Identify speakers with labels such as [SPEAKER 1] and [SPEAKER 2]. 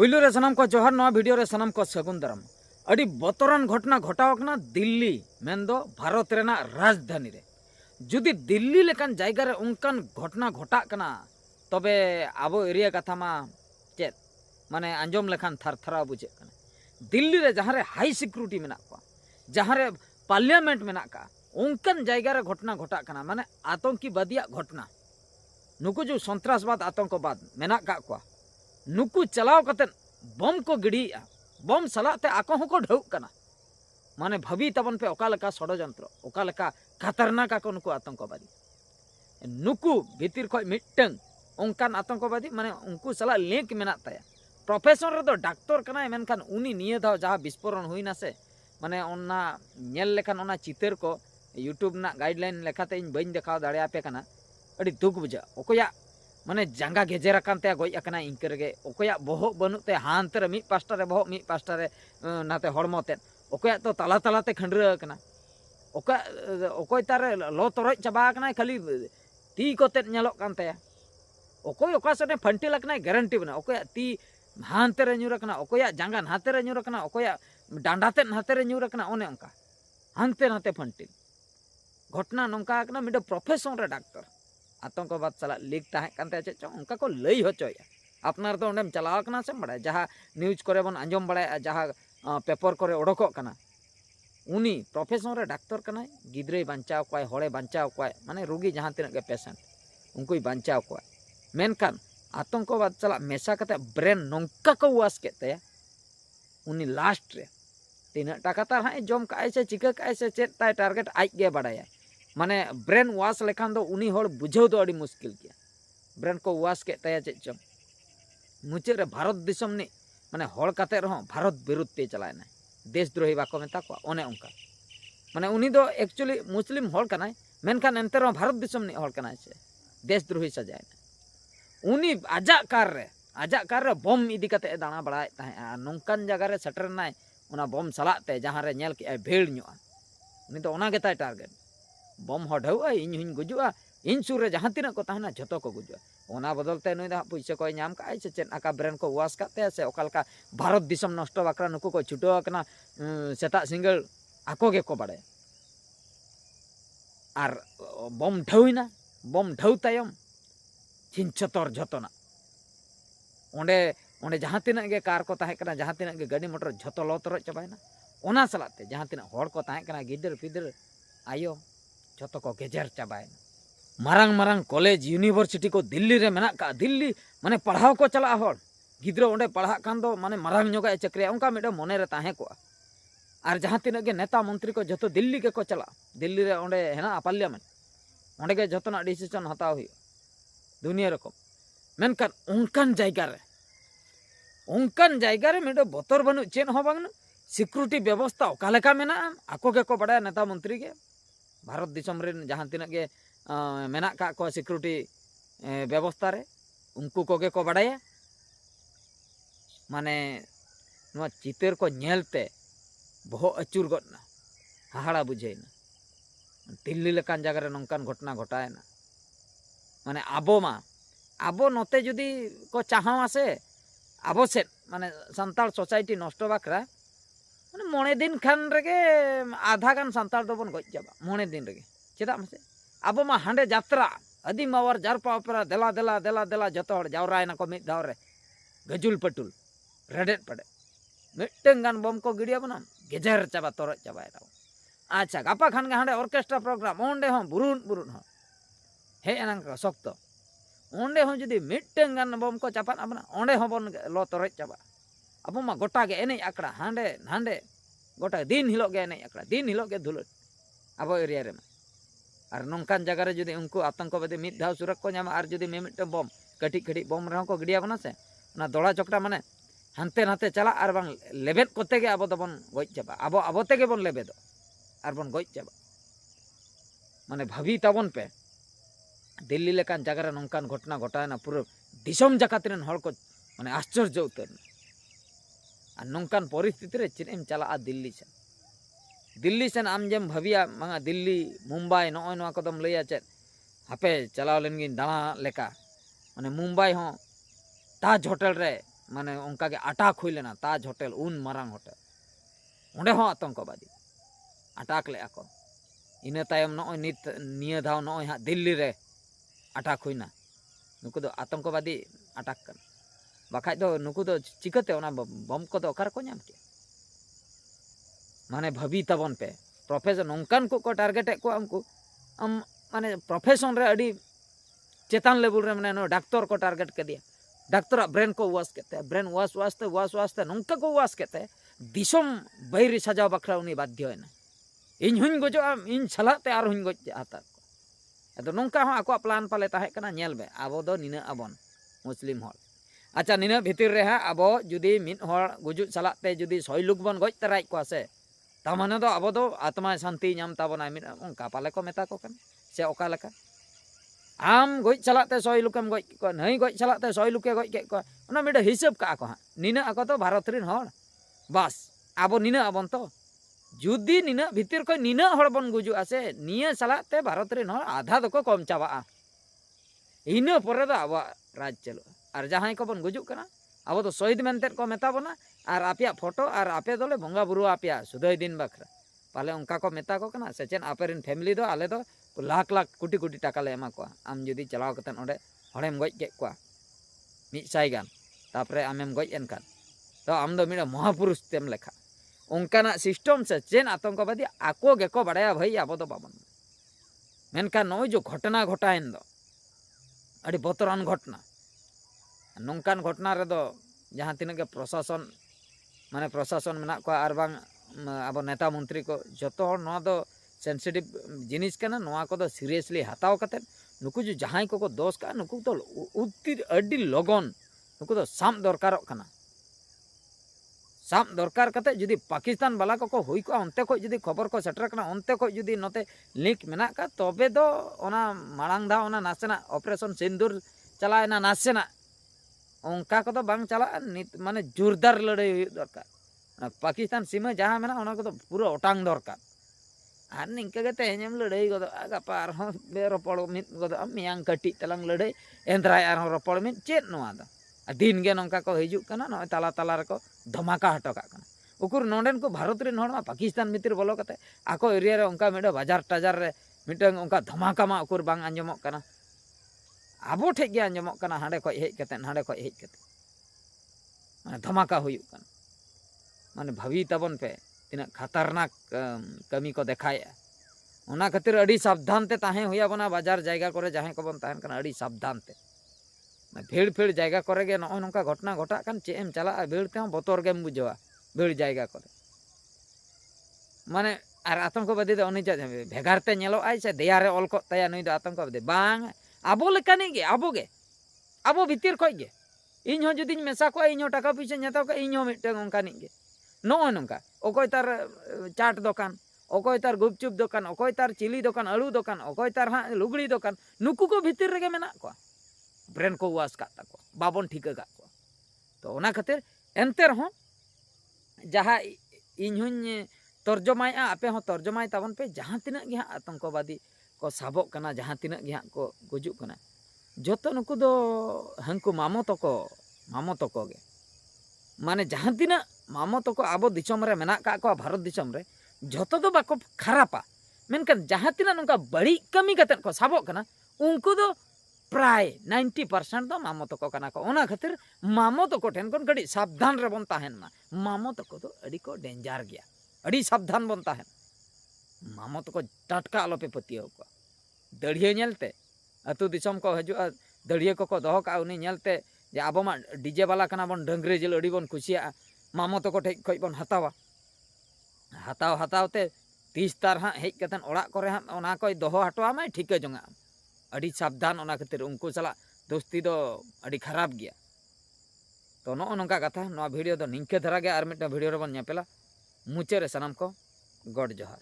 [SPEAKER 1] पुइलू रे सनम को जोहार नवा वीडियो रे सनम को सगुन दाराम अड़ी बतरन घटना घटाव कना दिल्ली मेनदो भारत रेना राजधानी रे जुदी दिल्ली लेकान जायगा रे उनकान घटना घटा कना तबे आबो एरिया कथा मा चेत माने आंजम लेखान थरथरा बुझे कना दिल्ली रे जहां रे हाई सिक्योरिटी मेना को जहां रे पार्लियामेंट मेना का उनकान जायगा रे घटना घटा कना माने आतंकीवादिया घटना नुकु जो सन्त्रासवाद आतंकवाद मेना का को नुकु चलाव कते बम को गिड़ी बम सलाते आको हको ढौक कना माने भाभी तबन पे ओका लेका षडयंत्र ओका लेका खतरनाक आको नुकु आतंकवादी नुकु भीतर खय मिटंग उनकान आतंकवादी माने उनको सला लिंक मेना ताया प्रोफेसर रे दो डॉक्टर कना मेनखान उनी निये दाव जहा विस्फोरण हुईना से माने ओना नेल लेखान ओना चितर को यूट्यूब ना गाइडलाइन लेखाते इन बइन देखाव दाड़े आपे कना अड़ी दुख बुझा ओकोया माने जांगा गेजेर कानते गoj akana इंकरगे ओकोया बहक बनुते हानते रे मी पास्टा रे बहक मी पास्टा रे नाते हड़मोते ओकोया तो ताला तालाते खंडरा कना ओका ओकोय तारे लो तोरज चाबा कना खाली ती कोते नेलोक कानते ओकोय ओका सने फंटिल कना गारंटी बना ओकोया ती हानते रे न्यूर कना ओकोया जांगा नाते रे न्यूर कना ओकोया डांडाते नाते रे न्यूर कना ओने ओंका हानते नाते फंटिल घटना नोंका कना मिडे प्रोफेसर रे डॉक्टर आतंकवाद चला लीक ताहे चे उनका को लई होचोया अपनार तो ओंडेम चलाव कना से बड़ा जहाँ न्यूज करे बन आंजम बड़ा जहाँ पेपर करे ओडको कना उनी प्रोफेसर रे डॉक्टर कना गिद्रे बांचाव कोय होड़े बांचाव कोय माने रोगी जहाँ तिना के पेशेंट उनको बांचाव कोय मेनकान आतंकवाद चला मेसा कते ब्रेन नोंका को वास केते उनी लास्ट रे तीना टाका तार हाय जम काय से चिका काय से चेत ताय टारगेट आज गे बड़ाया माने ब्रेन वाश लेखान दो उनी होड़ बुझाव दो अड़ी मुश्किल गया ब्रेन को वाश के तया चे चम मुचे रे भारत दिसम नि माने होड़ काते रहो भारत विरुद्ध ते चलायना देशद्रोही बाको मेता को ओने उनका माने उनी दो एक्चुअली मुस्लिम होड़ कनाय मेनखान एंते रहो भारत दिसम नि होड़ कनाय से देशद्रोही सजायना उनी आजा कार रे बम इदी कते दाना बड़ाय ताहे नोंकान जगह रे सेटर नाय उना बम सलाते जहां रे नेल के भेड़ न्योआ उनी दो ओना गेताय टारगेट बम हडौआ इन हुई गुजुआ इन सुर जहाँ तीना को तहना झतो को गुजुआ ओना बदलते नुई दा पैसा को नाम का से चेन आका ब्रेन को वाश काते से ओकालका भारत दिसम नष्ट बाकरा नुको को छुटो कना सेता सिंगल आको गे को बड़े आर बम ढौइना बम ढौ तायम छिनछतर झतोना ओंडे ओंडे जहाँ तीना गे कार को ताहे कना जहाँ तीना गे गाड़ी मोटर झतो लोतर चबायना ओना सलाते जहाँ तीना होड़ को ताहे कना गिदर फिदर आयो जतो को गेजर चाबाय मारंग मारंग कॉलेज यूनिवर्सिटी को दिल्ली रे मेना का दिल्ली माने पढ़ाव को चला होड़ गिद्रो ओंडे पढ़ा कान दो माने मारंग नोगा चक्रिया उनका मिडे मने रे ताहे को आर जहां तिना के नेता मंत्री को जतो दिल्ली के को चला दिल्ली रे ओंडे हेना पार्लियामेंट ओंडे के जतना डिसीजन हताव हुई दुनिया रकम मेनकान उनकान जायगा रे मिडे बतर बनु चेन हो बांग सिक्योरिटी व्यवस्था ओका लेका मेना आको के को बड़ा नेता मंत्री के भारत दिसम रे जहाँ तीना के मेना का को सिक्योरिटी व्यवस्था रे उनको कोगे को बड़ाया माने नुआ चितर को नेलते बहो अचुर गना हाहाड़ा बुझेना दिल्ली लेकान जगह रे नोंकान घटना घटायना माने आबो नोते जुदी को चाहावा से आबो से माने संताल सोसाइटी नष्ट बाकरा माने मोने दिन खान रेगे आधा गान संताल दो बन गज जाबा मोने दिन रेगे चेदा मसे आबो मा हांडे यात्रा अदी मावर जारपा उपरा देला देला देला देला जतो हड़ जावरायना को मिद धाव रे गजुल पटुल रेडेट पड़े मिटंग गान बम को गिडिया बना गेजर चाबा तोर चाबा अच्छा गापा खान गे हांडे ऑर्केस्ट्रा प्रोग्राम ओंडे हो बुरुन हो हे एनांग सख्त ओंडे हो जुदी मिटंग गान बम को चापा बना ओंडे हो बन लो तोर चाबा अब मा गोटा गे एने आकड़ा हांडे हांडे गोटा दिन हिलो गे एने आकड़ा दिन हिलो गे धुलट अब एरिया रे और नोंकान जगह रे जुदी उनको आतंकवादी मिद धाव सुरक को नाम और जुदी मिमिट बम कटी कटी बम रहो को गिडिया बना से ना दोड़ा चकड़ा माने हानते नाते चला और बांग लेबेद कोते गे अब दबन गज चाबा अब अबते गे बन लेबेदो और बन गज चाबा माने भाभी ताबन पे दिल्ली लेकान जगह रे नोंकान घटना घटायना पूरा दिसम जाकात रेन हड़ को माने आश्चर्य उतर और नोंकान परिस्थिति रे चेम चला दिल्ली सेन आम जेम भाविया मांगा दिल्ली मुंबई नॉय नवा कदम लैया चेत हापे चलाव लेन गिन दाणा लेका माने मुंबई हो ताज होटल रे माने उनका के अटैक हुई लेना ताज होटल उन मारांग होटल ओंडे हो आतंकवादी अटैक ले को इना तायम नॉय नित निया धाव नॉय हा दिल्ली रे अटैक हुईना नुकु दो आतंकवादी अटैक कर बाखाय दो नुकु दो चिकते ओना बम को दो ओकार को नाम के माने भाभी तबन पे प्रोफेसर नोंकान को टारगेट को हमको हम माने प्रोफेशन रे अड़ी चेतान लेवल रे माने डॉक्टर को टारगेट कर दिया डॉक्टर ब्रेन को वाश करते ब्रेन वाश नोंका को वाश करते दिसम बैरी सजाव बखरा उनी बाध्य होना इन हुन गजो इन छलाते आर हुन गज आता अदो नोंका हो आको प्लान पाले ताहे कना नेल बे आबो दो निना अबन मुस्लिम हॉल अच्छा निना भितर रे हा आबो जुदी मिट हॉल गुजु छलाते जुदी 100 लोग बन गज तराय को से तामाने दो आबो दो आत्मा शांति नाम ताबना मिट उनका पाले को मेता को कन से ओका लका आम गज चलाते 100 लोकम गज को नहीं गज चलाते 100 लोके गज के को ओना मिड हिसाब का को हा निना आको तो भारत रिन हॉल बस आबो निना अबन तो जुदी निना भितर को निना हड़ बन गुजु आसे निया चलाते भारत रिन हॉल आधा दो को कम चाबा इना परे दो आबो राज चलो और जहां को बन गुजु कना आबो तो शहीद मेनते को मेता बना और आपिया फोटो और आपे दोले बंगा बुरु आपिया सुदय दिन बखरा पाले उनका को मेता को कना सेचेन आपेरिन फैमिली दो आले दो लाख लाख कोटी कोटी टाका ले एमा को आम जुदी चलाव कतन ओडे हड़ेम गज के को मिट साई गान तापरे आमेम गज एन कान तो आम दो मिडा महापुरुष तेम लेखा उनकाना सिस्टम से चेन आतंकवादी आको गेको बड़ाया भाई आबो दो बाबन मेनका नय जो घटना घटायन दो अड़ी बतरान घटना नोंकान घटना रे दो जहां तिना के प्रशासन माने प्रशासन मेना को आर बांग अब नेता मंत्री को जतो हर नवा दो सेंसिटिव जिनिस कना नवा को दो सीरियसली हताव कते नुकु जो जहां को दोष का नुकु तो उति अडी लगन नुकु तो साम दरकार कना साम दरकार कते जुदी पाकिस्तान वाला को हुई को अंते को जुदी खबर को सेटर कना अंते को जुदी नते लिंक मेना का तबे दो ओना मांग दा ओना नासेना ऑपरेशन सिंदूर चलायना नासेना उनका को तो बांग चला माने जोरदार लड़ाई दरकार पाकिस्तान सीमा जहां मेना ओना को तो पूरा ओटांग दरकार आर निंका के तेहम लड़ाई गो गापा आर बे रपड़ मित गो मियांग कटी तलांग लड़ाई एंद्राय आर रपड़ मित चेत नवा दो दिन गे नंका को हिजुक कना न ताला ताला रे को धमाका हटो का कना उकुर नोंडेन को भारत रे नोड मा पाकिस्तान मितिर बोलो कते आको एरिया रे उनका मेडो बाजार टाजार रे मिटंग उनका धमाका मा उकुर बांग अंजमक कना आबो ठे गे अंजमक कना हाडे को हेज कते माने धमाका हुयुक कना माने भावी तबन पे तिना खतरनाक कमी को देखाया ओना खातिर अड़ी सावधान ते ताहे हुया बना बाजार जायगा करे जहां को बन ताहन कना अड़ी सावधान ते भीड़ भीड़ जायगा करे गे नय नंका घटना घटा कान चेम चला भीड़ ते बतर गेम बुझवा भीड़ जायगा करे माने आर आतंकवादी दो उनी भेगारते नेलो आय से देयारे ऑल को तया नई दो आतंकवादी बांग आबो लेकानी गे आबो भीतर खय गे इन हो जुदी मेसा को इन हो टाका पैसा नेता को इन हो मिटन ओंकानी गे नय नंका ओकोय तार चाट दुकान ओकोय तार गुपचुप दुकान ओकोय तार चिली दुकान आलू दुकान ओकोय तार हा लुगड़ी दुकान नुकु को भीतर रे गे मेना को ब्रेन को वास का ताको बाबन ठिका का को तो ओना खातिर एंते रहो जहां इन हुन तर्जमाय आपे हो तर्जमाय ताबन पे जहां तिना गे आतंकवादी को साबक कना जहां तिना गे को गुजुक कना जतो नुकु दो हंकु मामो तको गे माने जहां तिना मामो तको आबो दिसम रे मेना का को भारत दिसम रे जतो दो बाको खरापा मेनकन जहां तिना नंका बड़ी कमी कतन को साबक कना उनको दो प्राय 90% दो मामो तको कना को ओना खातिर मामो तको ठेन कोन कड़ी सावधान रे बन ताहेन मामो तको दो अड़ी को डेंजर गया अड़ी सावधान बन ताहेन मामो तको टटका आलो पे पतियो को दड़िए नेलते अतु दिसम को हजु दड़िए को दोहो का उनी नेलते जे आबो मा डीजे वाला कना बन डंगरे जिल अड़ी बन खुशिया मामो तको ठे खय बन हतावते 30 तार हा हेज कतन ओड़ा करे हा ओना कोय दोहो हटवा मा ठिका जोंगा अड़ी सावधान ओना खातिर उनको चला दोस्ती दो अड़ी खराब गया तो नो नंका कथा नो वीडियो दो निंके धरा गया आर मिट वीडियो रे बन नेपेला मुचे रे सनम को गॉड जोहार।